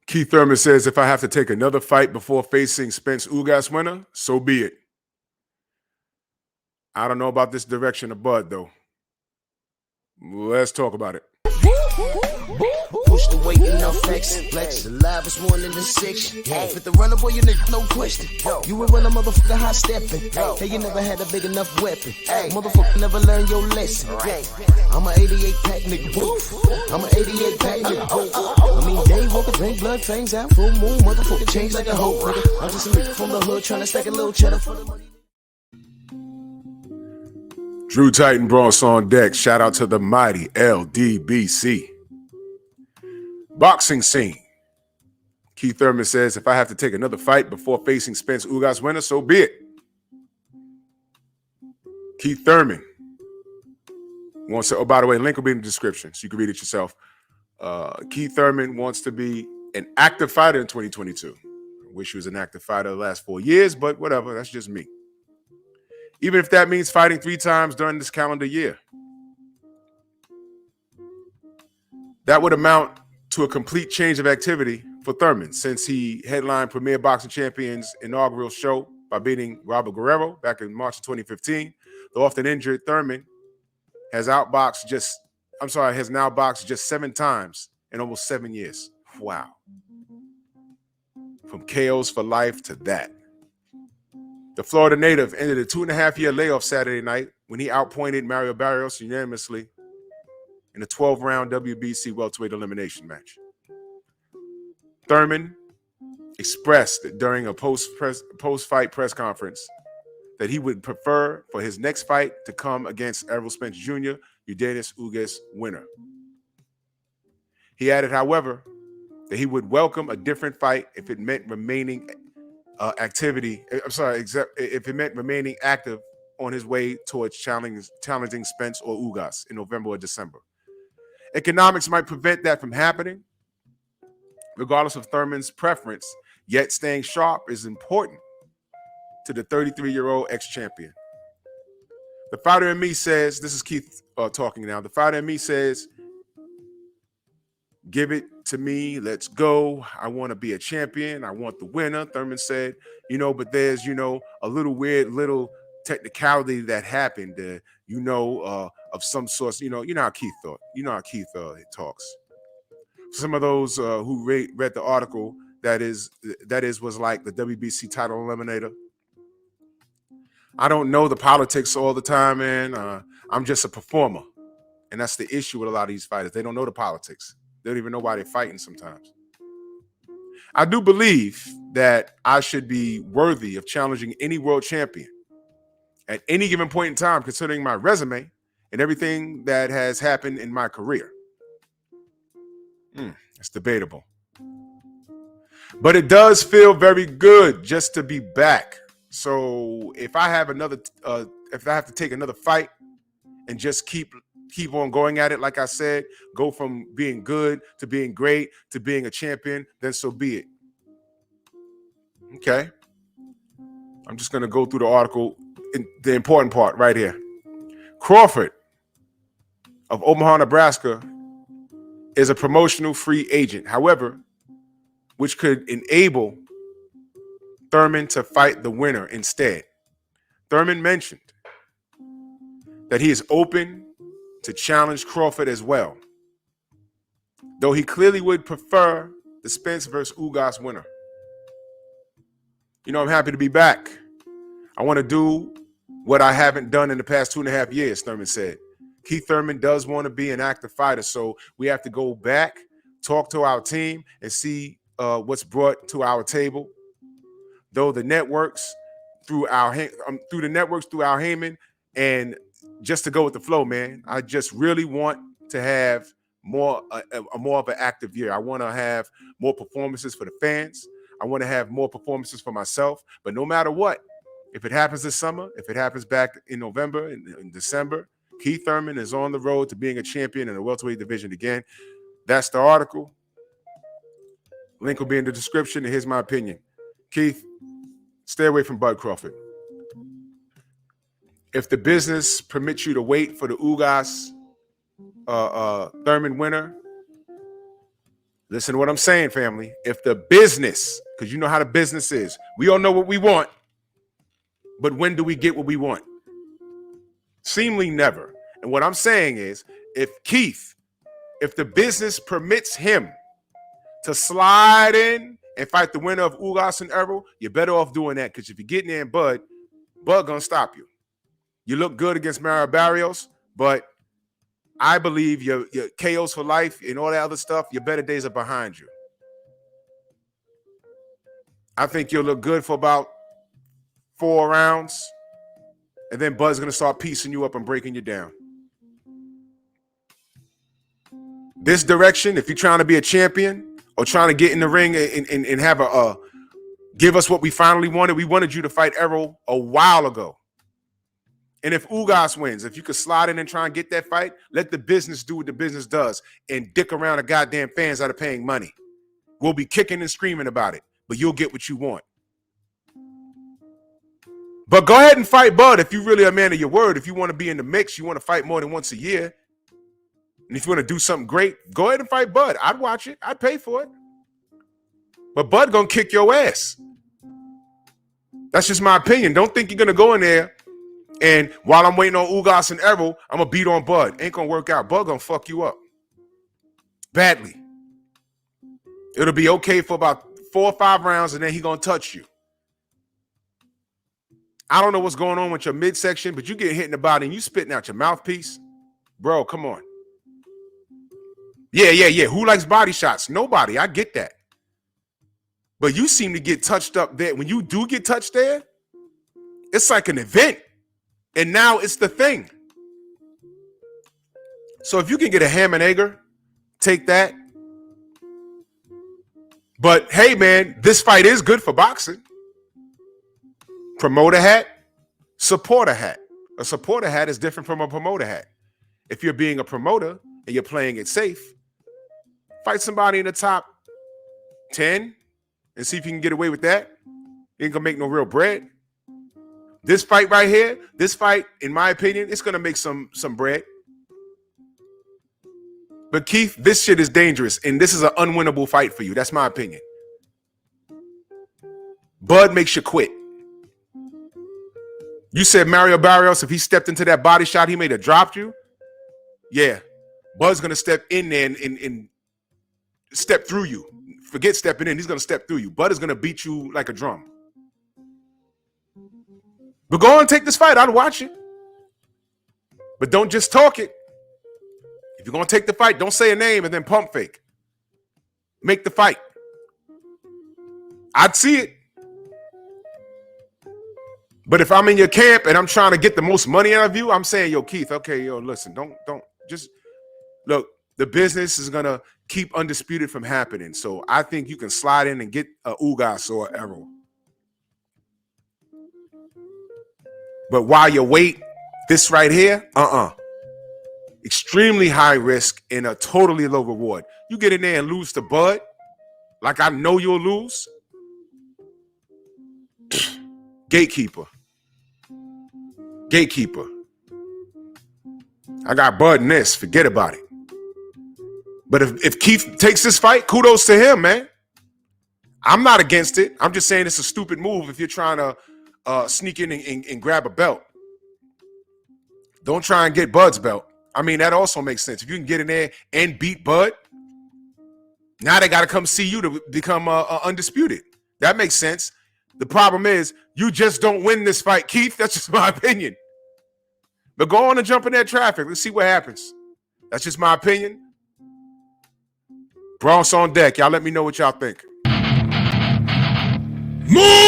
Keith Thurman says, if I have to take another fight before facing Spence Ugas winner, so be it. I don't know about this direction of Bud, though. Let's talk about it. Push the weight in no flex. Flex the livest one in the section. Fit the runner, boy, you nigga, no question. You will run a motherfucker high stepping. Hey, you never had a big enough weapon. Motherfucker never learned your lesson. I'm a 88 pack nigga. I'm a 88 pack nigga. I mean, day walker, drink blood, fangs out, full moon, motherfucker change like a hoe. I'm just a nigga from the hood trying to stack a little cheddar for the money. Drew Titan Bronx on deck. Shout out to the mighty LDBC. Boxing scene. Keith Thurman says, if I have to take another fight before facing Spence Ugas winner, so be it. Keith Thurman wants to, oh, by the way, link will be in the description so you can read it yourself. Keith Thurman wants to be an active fighter in 2022. I wish he was an active fighter the last 4 years, but whatever, that's just me. Even if that means fighting 3 times during this calendar year. That would amount to a complete change of activity for Thurman since he headlined Premier Boxing Champions' inaugural show by beating Robert Guerrero back in March of 2015. The often injured Thurman has now boxed just 7 times in almost 7 years. Wow. From KOs for life to that. The Florida native ended a 2.5-year layoff Saturday night when he outpointed Mario Barrios unanimously in a 12-round WBC welterweight elimination match. Thurman expressed during a post-fight press conference that he would prefer for his next fight to come against Errol Spence Jr., Ugas winner. He added, however, that he would welcome a different fight if it meant remaining if it meant remaining active on his way towards challenging Spence or Ugas in November or December. Economics might prevent that from happening, regardless of Thurman's preference, yet staying sharp is important to the 33-year-old ex-champion. The fighter in me says, this is Keith talking now, the fighter in me says, give it to me, let's go. I want to be a champion. I want the winner, Thurman said. But there's, a little weird little technicality that happened, of some sort. You know how Keith thought. You know how Keith talks. Some of those who read the article, that is was like the WBC title eliminator. I don't know the politics all the time, man. I'm just a performer. And that's the issue with a lot of these fighters. They don't know the politics. They don't even know why they're fighting sometimes. I do believe that I should be worthy of challenging any world champion at any given point in time, considering my resume and everything that has happened in my career. It's debatable. But it does feel very good just to be back. So if I have to take another fight and just keep on going at it, like I said, go from being good to being great to being a champion, then so be it. Okay. I'm just going to go through the article, the important part right here. Crawford of Omaha, Nebraska is a promotional free agent, however, which could enable Thurman to fight the winner instead. Thurman mentioned that he is open to challenge Crawford as well, though he clearly would prefer the Spence versus Ugas winner. I'm happy to be back. I want to do what I haven't done in the past 2.5 years, Thurman said. Keith Thurman does want to be an active fighter, so we have to go back, talk to our team, and see what's brought to our table. Though the networks through our Heyman, and just to go with the flow, man, I just really want to have more of an active year. I want to have more performances for the fans. I want to have more performances for myself. But no matter what, if it happens this summer, if it happens back in November, in December, Keith Thurman is on the road to being a champion in the welterweight division again. That's the article. Link will be in the description, and here's my opinion. Keith, stay away from Bud Crawford. If the business permits you to wait for the Ugas Thurman winner, Listen to what I'm saying, family. If the business, because you know how the business is, we all know what we want, but when do we get what we want? Seemingly never. And what I'm saying is, if the business permits him to slide in and fight the winner of Ugas and Errol, you're better off doing that, because if you're getting there in Bud gonna stop you. You look good against Mario Barrios, but I believe your KOs for life and all that other stuff, your better days are behind you. I think you'll look good for about 4 rounds, and then Bud's going to start piecing you up and breaking you down. This direction, if you're trying to be a champion or trying to get in the ring and have give us what we finally wanted, we wanted you to fight Errol a while ago. And if Ugas wins, if you could slide in and try and get that fight, let the business do what the business does and dick around the goddamn fans that are paying money. We'll be kicking and screaming about it, but you'll get what you want. But go ahead and fight Bud if you really are a man of your word. If you want to be in the mix, you want to fight more than once a year, and if you want to do something great, go ahead and fight Bud. I'd watch it. I'd pay for it. But Bud gonna kick your ass. That's just my opinion. Don't think you're gonna go in there and while I'm waiting on Ugas and Errol, I'm going to beat on Bud. Ain't going to work out. Bud going to fuck you up. Badly. It'll be okay for about 4 or 5 rounds, and then he going to touch you. I don't know what's going on with your midsection, but you get hit in the body and you spitting out your mouthpiece. Bro, come on. Yeah. Who likes body shots? Nobody. I get that. But you seem to get touched up there. When you do get touched there, it's like an event. And now it's the thing. So if you can get a ham and egger, take that. But hey, man, this fight is good for boxing. Promoter hat, supporter hat. A supporter hat is different from a promoter hat. If you're being a promoter and you're playing it safe, fight somebody in the top 10 and see if you can get away with that. You ain't gonna make no real bread. This fight right here, in my opinion, it's going to make some bread. But Keith, this shit is dangerous, and this is an unwinnable fight for you. That's my opinion. Bud makes you quit. You said Mario Barrios, if he stepped into that body shot, he may have dropped you. Yeah. Bud's going to step in there and step through you. Forget stepping in. He's going to step through you. Bud is going to beat you like a drum. But go on and take this fight. I'd watch it. But don't just talk it. If you're going to take the fight, don't say a name and then pump fake. Make the fight. I'd see it. But if I'm in your camp and I'm trying to get the most money out of you, I'm saying, yo, Keith, okay, yo, listen, don't just look, the business is going to keep undisputed from happening. So I think you can slide in and get a Ugas or a Errol. But while you wait, this right here, extremely high risk and a totally low reward. You get in there and lose to Bud, like I know you'll lose. Gatekeeper. I got Bud in this. Forget about it. But if Keith takes this fight, kudos to him, man. I'm not against it. I'm just saying it's a stupid move if you're trying to sneak in and grab a belt. Don't try and get Bud's belt. I mean, that also makes sense. If you can get in there and beat Bud, now they got to come see you to become undisputed. That makes sense. The problem is you just don't win this fight, Keith. That's just my opinion. But go on and jump in that traffic. Let's see what happens. That's just my opinion. Bronx on deck. Y'all let me know what y'all think. Move!